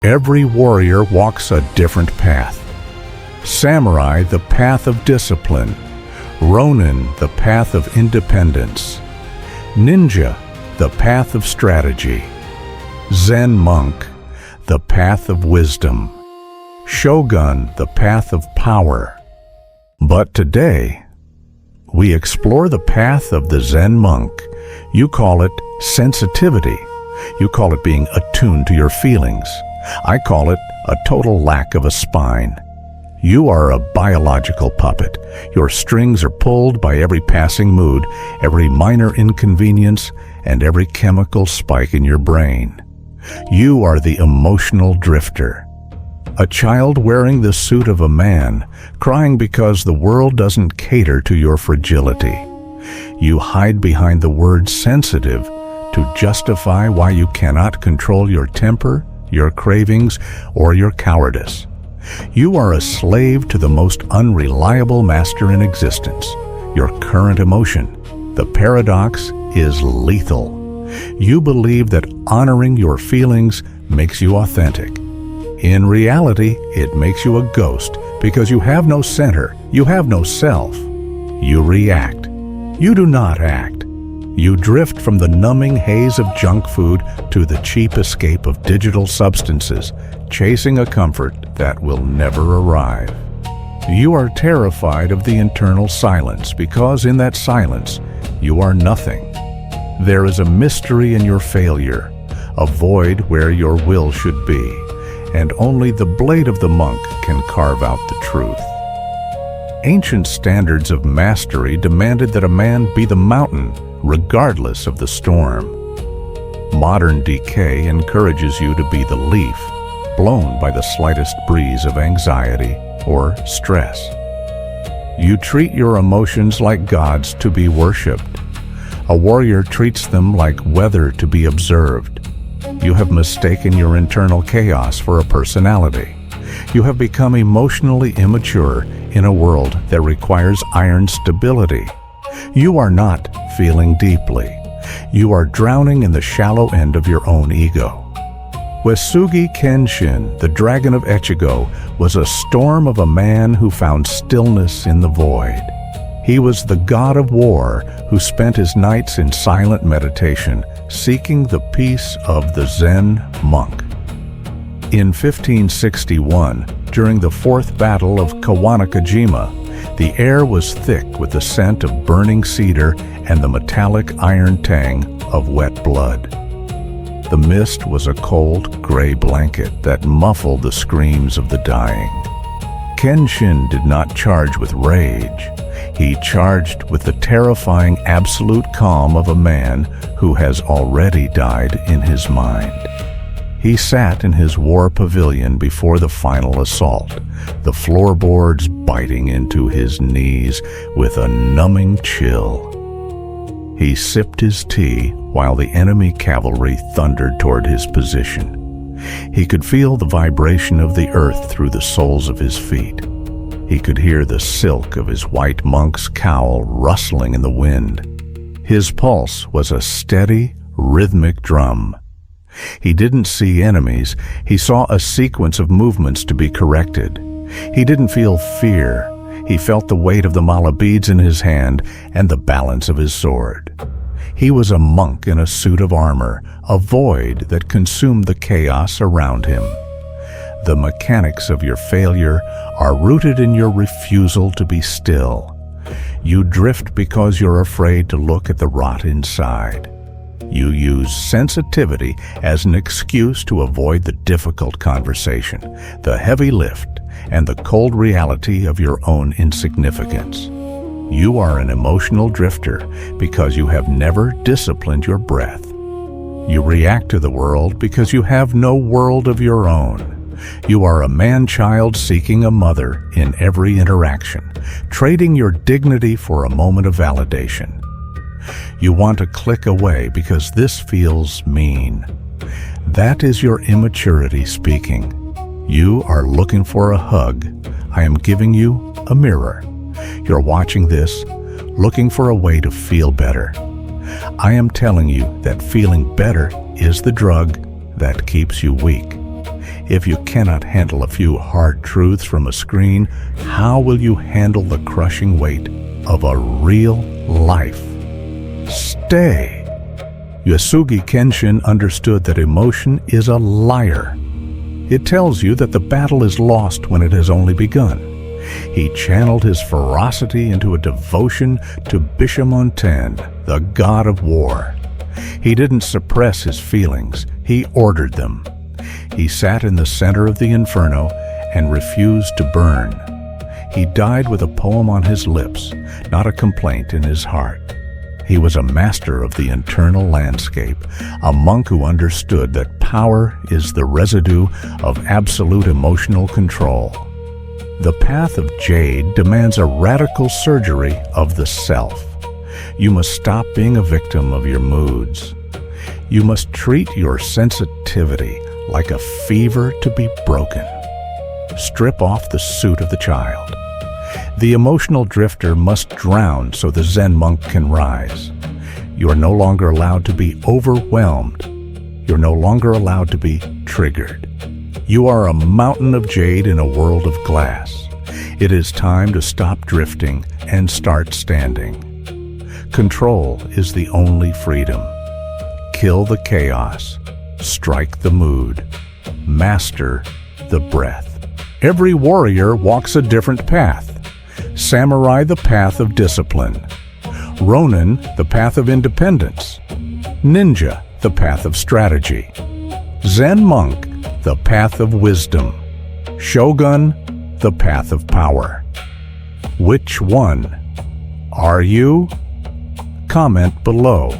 Every warrior walks a different path. Samurai, the path of discipline. Ronin, the path of independence. Ninja, the path of strategy. Zen monk, the path of wisdom. Shogun, the path of power. But today, we explore the path of the Zen monk. You call it sensitivity. You call it being attuned to your feelings. I call it a total lack of a spine. You are a biological puppet. Your strings are pulled by every passing mood, every minor inconvenience, and every chemical spike in your brain. You are the emotional drifter. A child wearing the suit of a man, crying because the world doesn't cater to your fragility. You hide behind the word sensitive to justify why you cannot control your temper, your cravings, or your cowardice. You are a slave to the most unreliable master in existence, your current emotion. The paradox is lethal. You believe that honoring your feelings makes you authentic. In reality, it makes you a ghost because you have no center, you have no self. You react. You do not act. You drift from the numbing haze of junk food to the cheap escape of digital substances, chasing a comfort that will never arrive. You are terrified of the internal silence because in that silence, you are nothing. There is a mystery in your failure, a void where your will should be, and only the blade of the monk can carve out the truth. Ancient standards of mastery demanded that a man be the mountain, regardless of the storm. Modern decay encourages you to be the leaf, blown by the slightest breeze of anxiety or stress. You treat your emotions like gods to be worshipped. A warrior treats them like weather to be observed. You have mistaken your internal chaos for a personality. You have become emotionally immature in a world that requires iron stability. You are not feeling deeply. You are drowning in the shallow end of your own ego. Uesugi Kenshin, the dragon of Ichigo, was a storm of a man who found stillness in the void. He was the god of war who spent his nights in silent meditation, seeking the peace of the Zen monk. In 1561, during the Fourth Battle of Kawanakajima, the air was thick with the scent of burning cedar and the metallic iron tang of wet blood. The mist was a cold, gray blanket that muffled the screams of the dying. Kenshin did not charge with rage. He charged with the terrifying absolute calm of a man who has already died in his mind. He sat in his war pavilion before the final assault, the floorboards biting into his knees with a numbing chill. He sipped his tea while the enemy cavalry thundered toward his position. He could feel the vibration of the earth through the soles of his feet. He could hear the silk of his white monk's cowl rustling in the wind. His pulse was a steady, rhythmic drum. He didn't see enemies. He saw a sequence of movements to be corrected. He didn't feel fear. He felt the weight of the mala beads in his hand and the balance of his sword. He was a monk in a suit of armor, a void that consumed the chaos around him. The mechanics of your failure are rooted in your refusal to be still. You drift because you're afraid to look at the rot inside. You use sensitivity as an excuse to avoid the difficult conversation, the heavy lift, and the cold reality of your own insignificance. You are an emotional drifter because you have never disciplined your breath. You react to the world because you have no world of your own. You are a man-child seeking a mother in every interaction, trading your dignity for a moment of validation. You want to click away because this feels mean. That is your immaturity speaking. You are looking for a hug. I am giving you a mirror. You're watching this, looking for a way to feel better. I am telling you that feeling better is the drug that keeps you weak. If you cannot handle a few hard truths from a screen, how will you handle the crushing weight of a real life? Stay. Uesugi Kenshin understood that emotion is a liar. It tells you that the battle is lost when it has only begun. He channeled his ferocity into a devotion to Bishamontan, the god of war. He didn't suppress his feelings, he ordered them. He sat in the center of the inferno and refused to burn. He died with a poem on his lips, not a complaint in his heart. He was a master of the internal landscape, a monk who understood that power is the residue of absolute emotional control. The path of Jade demands a radical surgery of the self. You must stop being a victim of your moods. You must treat your sensitivity like a fever to be broken. Strip off the suit of the child. The emotional drifter must drown so the Zen monk can rise. You are no longer allowed to be overwhelmed. You're no longer allowed to be triggered. You are a mountain of jade in a world of glass. It is time to stop drifting and start standing. Control is the only freedom. Kill the chaos. Strike the mood. Master the breath. Every warrior walks a different path. Samurai, the path of discipline. Ronin, the path of independence. Ninja, the path of strategy. Zen monk, the path of wisdom. Shogun, the path of power. Which one are you? Comment below.